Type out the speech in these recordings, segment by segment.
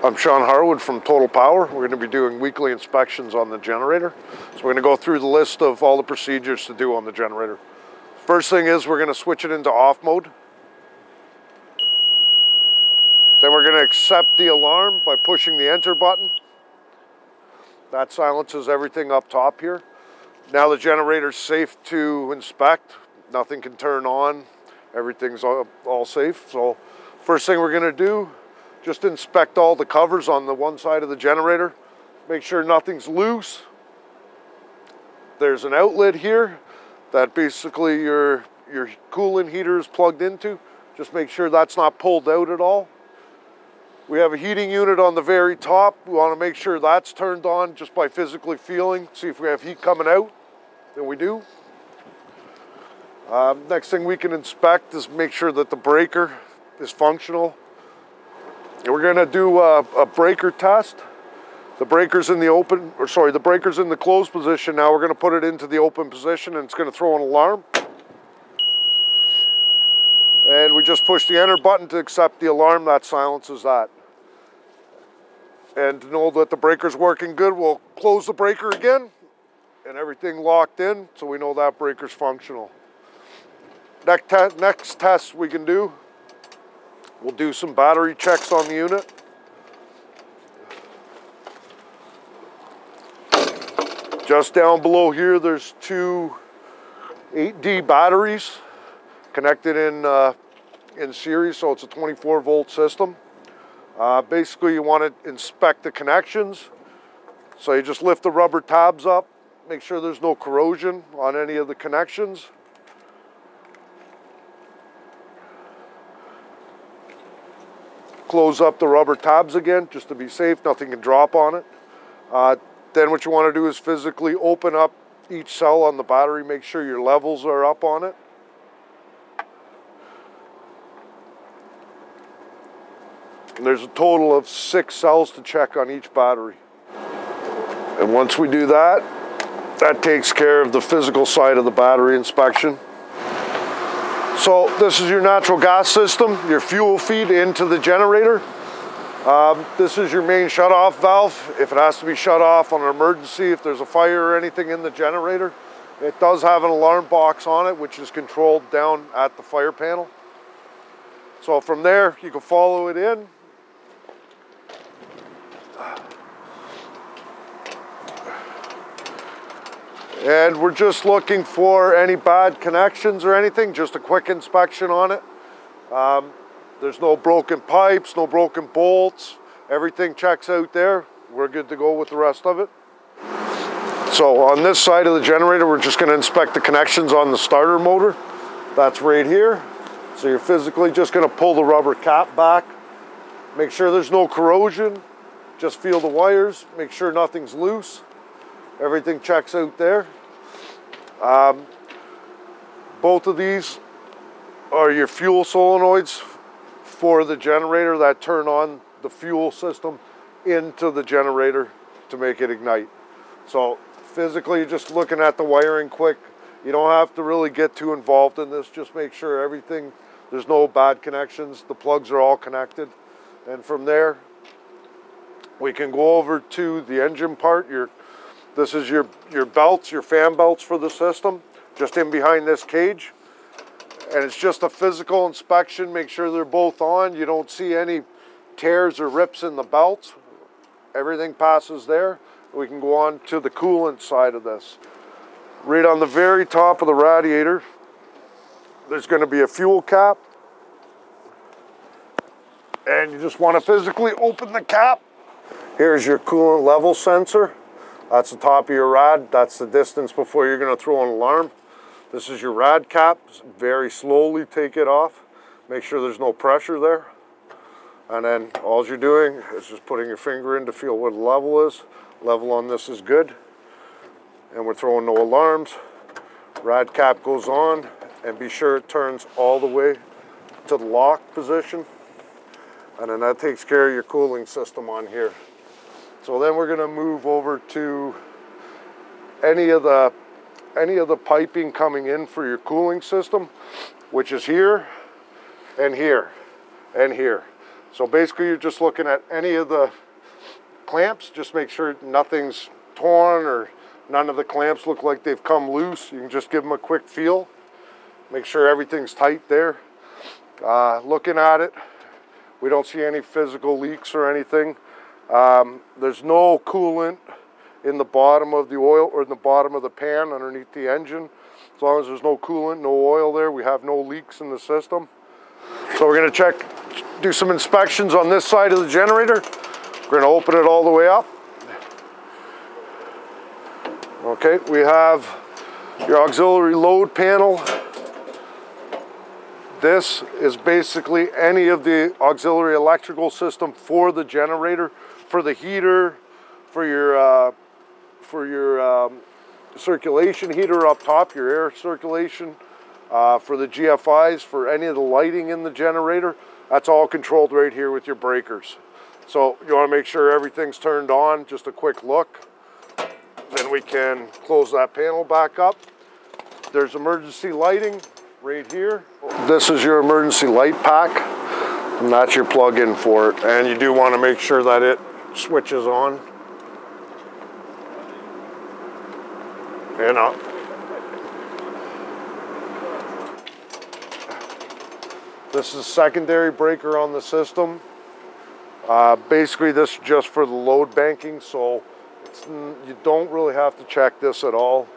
I'm Sean Harwood from Total Power. We're going to be doing weekly inspections on the generator. So we're going to go through the list of all the procedures to do on the generator. First thing is we're going to switch it into off mode. Then we're going to accept the alarm by pushing the enter button. That silences everything up top here. Now the generator's safe to inspect. Nothing can turn on. Everything's all safe. So first thing we're going to do, just inspect all the covers on the one side of the generator. Make sure nothing's loose. There's an outlet here that basically your coolant heater is plugged into. Just make sure that's not pulled out at all. We have a heating unit on the very top. We want to make sure that's turned on just by physically feeling, see if we have heat coming out, and we do. Next thing we can inspect is make sure that the breaker is functional. We're going to do a breaker test. The breaker's in the open, or sorry, the breaker's in the closed position. Now we're going to put it into the open position and it's going to throw an alarm. And we just push the enter button to accept the alarm. That silences that. And to know that the breaker's working good, we'll close the breaker again and everything locked in so we know that breaker's functional. Next test we can do, we'll do some battery checks on the unit. Just down below here, there's two 8D batteries connected in series, so it's a 24-volt system. Basically, you want to inspect the connections. So you just lift the rubber tabs up, make sure there's no corrosion on any of the connections. Close up the rubber tabs again, just to be safe, nothing can drop on it. Then what you want to do is physically open up each cell on the battery, make sure your levels are up on it. And there's a total of 6 cells to check on each battery. And once we do that, that takes care of the physical side of the battery inspection. So this is your natural gas system, your fuel feed into the generator. This is your main shutoff valve. If it has to be shut off on an emergency, if there's a fire or anything in the generator, it does have an alarm box on it, which is controlled down at the fire panel. So from there, you can follow it in. And we're just looking for any bad connections or anything, just a quick inspection on it. There's no broken pipes, no broken bolts. Everything checks out there. We're good to go with the rest of it. So on this side of the generator, we're just going to inspect the connections on the starter motor. That's right here. So you're physically just going to pull the rubber cap back. Make sure there's no corrosion. Just feel the wires. Make sure nothing's loose. Everything checks out there. Both of these are your fuel solenoids for the generator that turn on the fuel system into the generator to make it ignite. So physically, you're just looking at the wiring quick. You don't have to really get too involved in this. Just make sure everything, there's no bad connections. The plugs are all connected. And from there, we can go over to the engine part. This is your belts, your fan belts for the system, just in behind this cage. And it's just a physical inspection. Make sure they're both on. You don't see any tears or rips in the belts. Everything passes there. We can go on to the coolant side of this. Right on the very top of the radiator, there's going to be a fuel cap. And you just want to physically open the cap. Here's your coolant level sensor. That's the top of your rad. That's the distance before you're going to throw an alarm. This is your rad cap. Very slowly take it off. Make sure there's no pressure there. And then all you're doing is just putting your finger in to feel where the level is. Level on this is good. And we're throwing no alarms. Rad cap goes on, and be sure it turns all the way to the lock position. And then that takes care of your cooling system on here. So then we're going to move over to any of the piping coming in for your cooling system, which is here and here and here. So basically you're just looking at any of the clamps, just make sure nothing's torn or none of the clamps look like they've come loose. You can just give them a quick feel. Make sure everything's tight there. Looking at it, we don't see any physical leaks or anything. There's no coolant in the bottom of the oil or in the bottom of the pan underneath the engine. As long as there's no coolant, no oil there, we have no leaks in the system. So we're gonna do some inspections on this side of the generator. We're gonna open it all the way up. Okay, we have your auxiliary load panel. This is basically any of the auxiliary electrical system for the generator, for the heater, for your circulation heater up top, your air circulation, for the GFIs, for any of the lighting in the generator. That's all controlled right here with your breakers. So you want to make sure everything's turned on, just a quick look. Then we can close that panel back up. There's emergency lighting right here. This is your emergency light pack, and that's your plug-in for it. And you do want to make sure that it switches on and up. This is a secondary breaker on the system. Basically this is just for the load banking, so you don't really have to check this at all.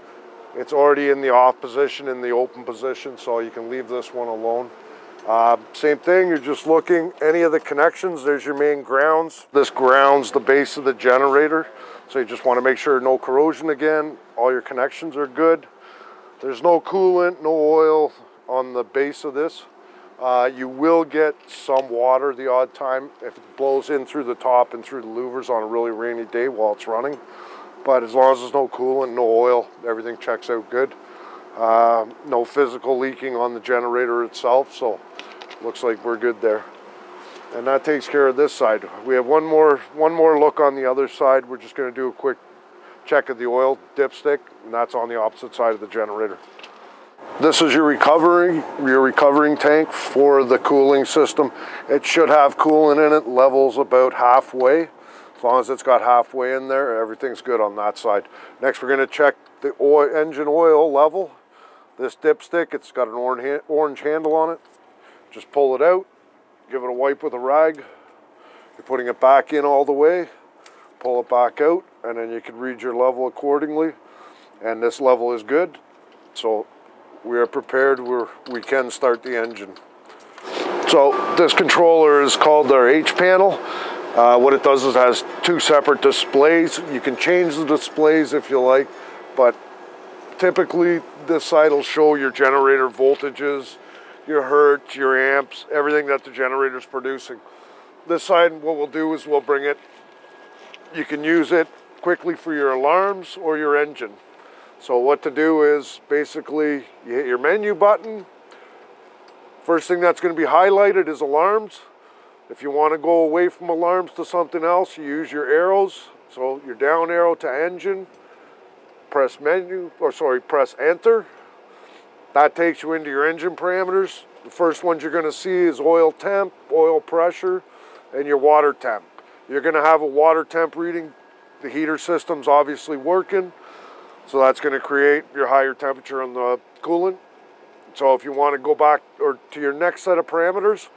It's already in the off position, in the open position, so you can leave this one alone. Same thing, you're just looking, any of the connections, there's your main grounds. This grounds the base of the generator, so you just want to make sure no corrosion again, all your connections are good. There's no coolant, no oil on the base of this. You will get some water the odd time if it blows in through the top and through the louvers on a really rainy day while it's running. But as long as there's no coolant, no oil, everything checks out good. No physical leaking on the generator itself, so looks like we're good there. And that takes care of this side. We have one more look on the other side. We're just going to do a quick check of the oil dipstick, and that's on the opposite side of the generator. This is your recovering tank for the cooling system. It should have coolant in it, levels about halfway. As long as it's got halfway in there, everything's good on that side. Next, we're going to check the engine oil level. This dipstick, it's got an orange handle on it. Just pull it out, give it a wipe with a rag. You're putting it back in all the way, pull it back out, and then you can read your level accordingly. And this level is good, so we are prepared where we can start the engine. So this controller is called our H panel. What it does is it has two separate displays. You can change the displays if you like, but typically this side will show your generator voltages, your hertz, your amps, everything that the generator is producing. This side, what we'll do is we'll bring it, you can use it quickly for your alarms or your engine. So what to do is basically you hit your menu button. First thing that's going to be highlighted is alarms. If you want to go away from alarms to something else, you use your arrows. So your down arrow to engine, press enter. That takes you into your engine parameters. The first ones you're going to see is oil temp, oil pressure, and your water temp. You're going to have a water temp reading. The heater system's obviously working, so that's going to create your higher temperature on the coolant. So if you want to go back or to your next set of parameters,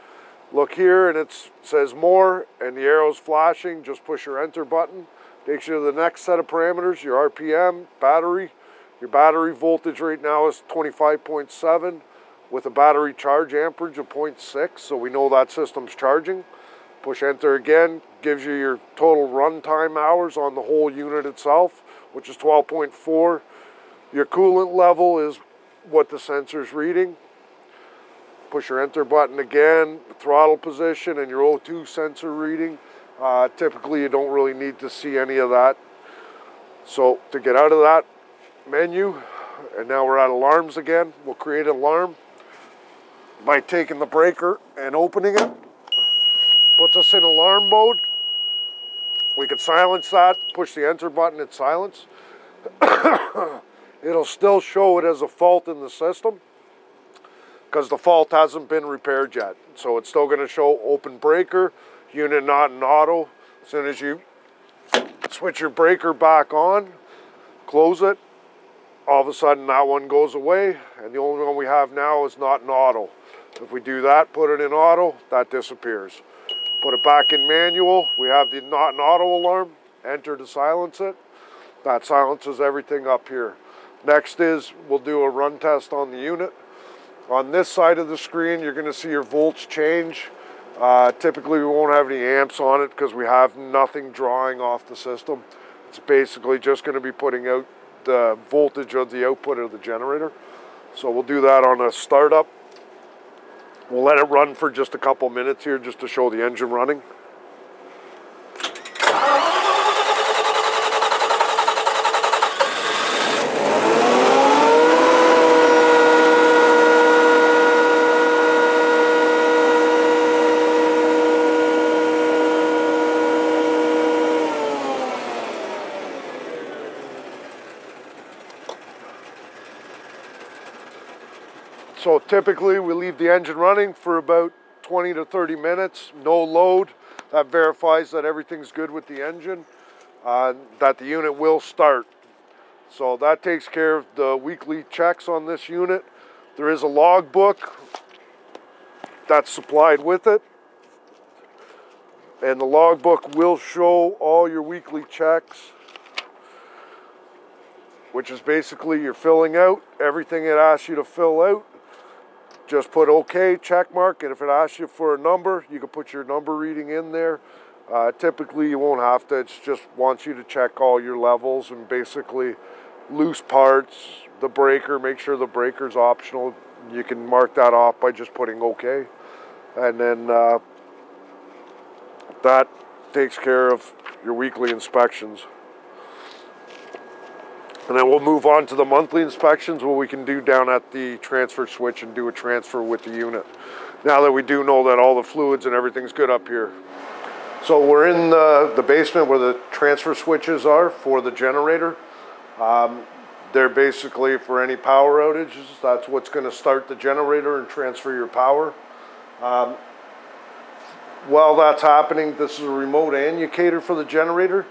look here and it says more and the arrow's flashing. Just push your enter button. Takes you to the next set of parameters, your RPM, battery. Your battery voltage right now is 25.7 with a battery charge amperage of 0.6, so we know that system's charging. Push enter again, gives you your total runtime hours on the whole unit itself, which is 12.4. Your coolant level is what the sensor's reading. Push your enter button again, throttle position and your O2 sensor reading. Typically you don't really need to see any of that. So to get out of that menu, and now we're at alarms again, we'll create an alarm by taking the breaker and opening it. Puts us in alarm mode. We can silence that, push the enter button, it's silence. It'll still show it as a fault in the system because the fault hasn't been repaired yet. So it's still going to show open breaker, unit not in auto. As soon as you switch your breaker back on, close it, all of a sudden that one goes away, and the only one we have now is not in auto. If we do that, put it in auto, that disappears. Put it back in manual, we have the not in auto alarm, enter to silence it. That silences everything up here. Next is, we'll do a run test on the unit. On this side of the screen, you're gonna see your volts change. Typically we won't have any amps on it because we have nothing drawing off the system. It's basically just gonna be putting out the voltage of the output of the generator. So we'll do that on a startup. We'll let it run for just a couple minutes here just to show the engine running. So typically we leave the engine running for about 20 to 30 minutes, no load. That verifies that everything's good with the engine, that the unit will start. So that takes care of the weekly checks on this unit. There is a logbook that's supplied with it. And the logbook will show all your weekly checks, which is basically you're filling out everything it asks you to fill out. Just put OK, check mark, and if it asks you for a number, you can put your number reading in there. Typically you won't have to, it just wants you to check all your levels and basically loose parts, the breaker, make sure the breaker's optional. You can mark that off by just putting OK. And then that takes care of your weekly inspections. And then we'll move on to the monthly inspections, what we can do down at the transfer switch and do a transfer with the unit. Now that we do know that all the fluids and everything's good up here. So we're in the basement where the transfer switches are for the generator. They're basically for any power outages. That's what's going to start the generator and transfer your power. While that's happening, this is a remote annunciator for the generator.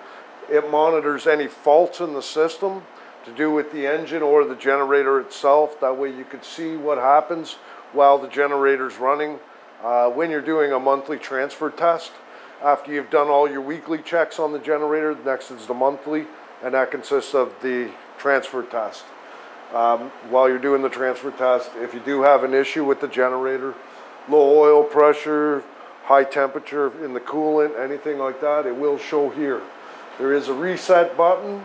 It monitors any faults in the system to do with the engine or the generator itself. That way you could see what happens while the generator's running. When you're doing a monthly transfer test, after you've done all your weekly checks on the generator, next is the monthly, and that consists of the transfer test. While you're doing the transfer test, if you do have an issue with the generator, low oil pressure, high temperature in the coolant, anything like that, it will show here. There is a reset button.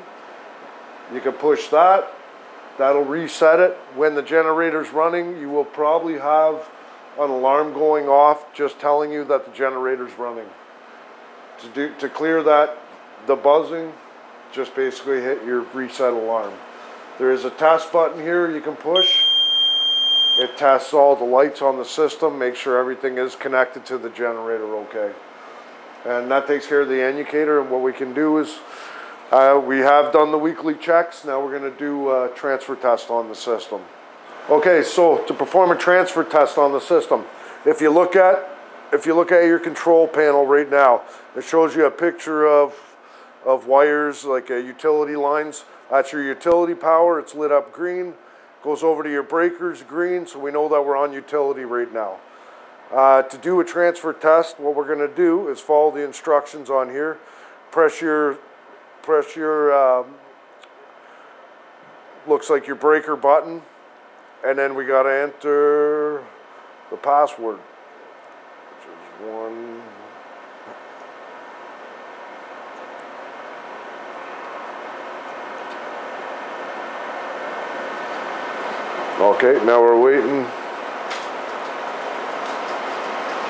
You can push that. That'll reset it. When the generator's running, you will probably have an alarm going off just telling you that the generator's running. To clear that, the buzzing, just basically hit your reset alarm. There is a test button here you can push. It tests all the lights on the system, make sure everything is connected to the generator okay. And that takes care of the annunciator, and what we can do is we have done the weekly checks. Now we're going to do a transfer test on the system. Okay, so to perform a transfer test on the system, if you look at your control panel right now, it shows you a picture of wires like utility lines. That's your utility power. It's lit up green. Goes over to your breakers green, so we know that we're on utility right now. To do a transfer test, what we're going to do is follow the instructions on here. Press your looks like your breaker button, and then we got to enter the password, which is 1. Okay, now we're waiting.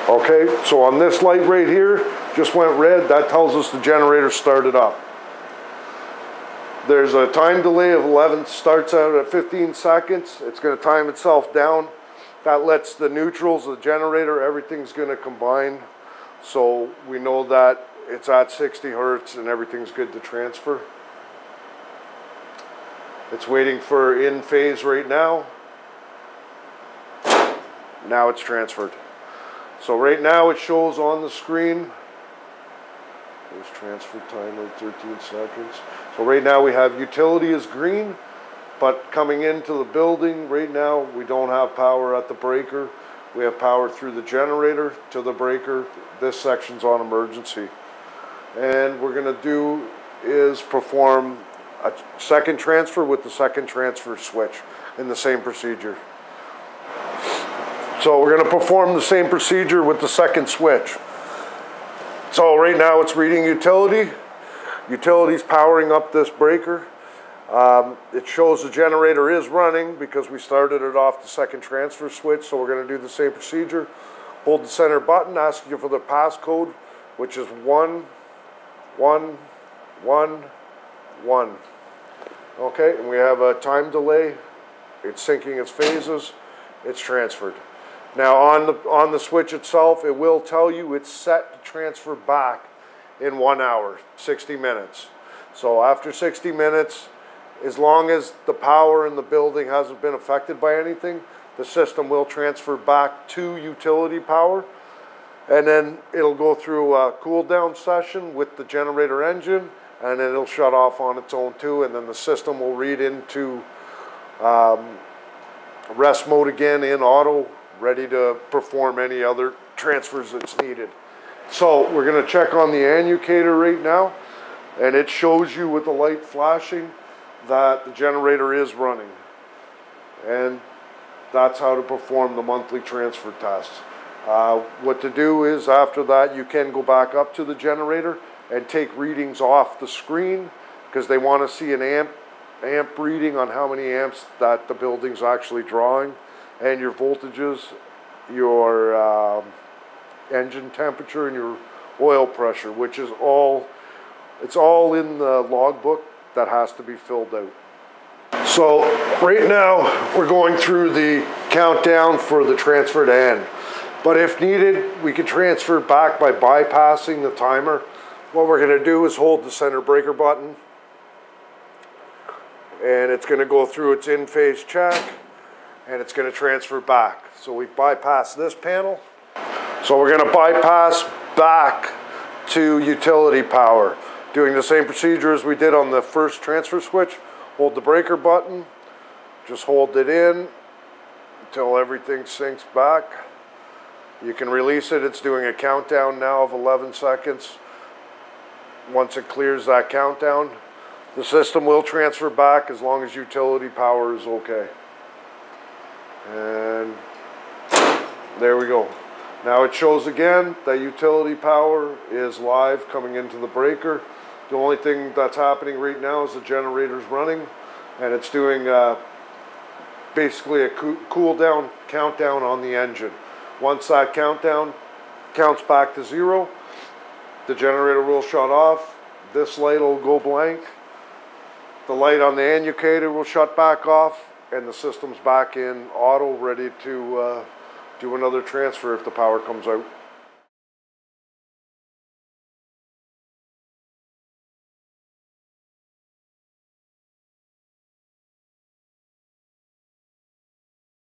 Okay, so on this light right here, just went red. That tells us the generator started up. There's a time delay of 11, starts out at 15 seconds. It's going to time itself down. That lets the neutrals, the generator, everything's going to combine. So we know that it's at 60 hertz and everything's good to transfer. It's waiting for in phase right now. Now it's transferred. So right now it shows on the screen, there's transfer timer, 13 seconds. So right now we have utility is green, but coming into the building right now, we don't have power at the breaker. We have power through the generator to the breaker. This section's on emergency. And we're gonna do is perform a second transfer with the second transfer switch in the same procedure. So we're gonna perform the same procedure with the second switch. So right now it's reading utility. Utility's powering up this breaker. It shows the generator is running because we started it off the second transfer switch, so we're gonna do the same procedure. Hold the center button, ask you for the passcode, which is 1, 1, 1, 1. Okay, and we have a time delay. It's syncing its phases. It's transferred. Now on the switch itself, it will tell you it's set to transfer back in 1 hour, 60 minutes. So after 60 minutes, as long as the power in the building hasn't been affected by anything, the system will transfer back to utility power. And then it'll go through a cool down session with the generator engine, and then it'll shut off on its own too, and then the system will read into rest mode again in auto, ready to perform any other transfers that's needed. So we're gonna check on the annucator right now, and it shows you with the light flashing that the generator is running. And that's how to perform the monthly transfer test. What to do is after that, you can go back up to the generator and take readings off the screen because they want to see an amp reading on how many amps that the building's actually drawing, and your voltages, your engine temperature, and your oil pressure, which is it's all in the logbook that has to be filled out. So right now we're going through the countdown for the transfer to end. But if needed, we can transfer back by bypassing the timer. What we're gonna do is hold the center breaker button, and it's gonna go through its in-phase check, and it's gonna transfer back. So we bypass this panel. So we're gonna bypass back to utility power, doing the same procedure as we did on the first transfer switch. Hold the breaker button, just hold it in until everything sinks back. You can release it. It's doing a countdown now of 11 seconds. Once it clears that countdown, the system will transfer back as long as utility power is okay. And there we go. Now it shows again that utility power is live coming into the breaker. The only thing that's happening right now is the generator's running, and it's doing basically a cool down countdown on the engine. Once that countdown counts back to 0, the generator will shut off. This light will go blank. The light on the annucator will shut back off, and the system's back in auto, ready to do another transfer if the power comes out.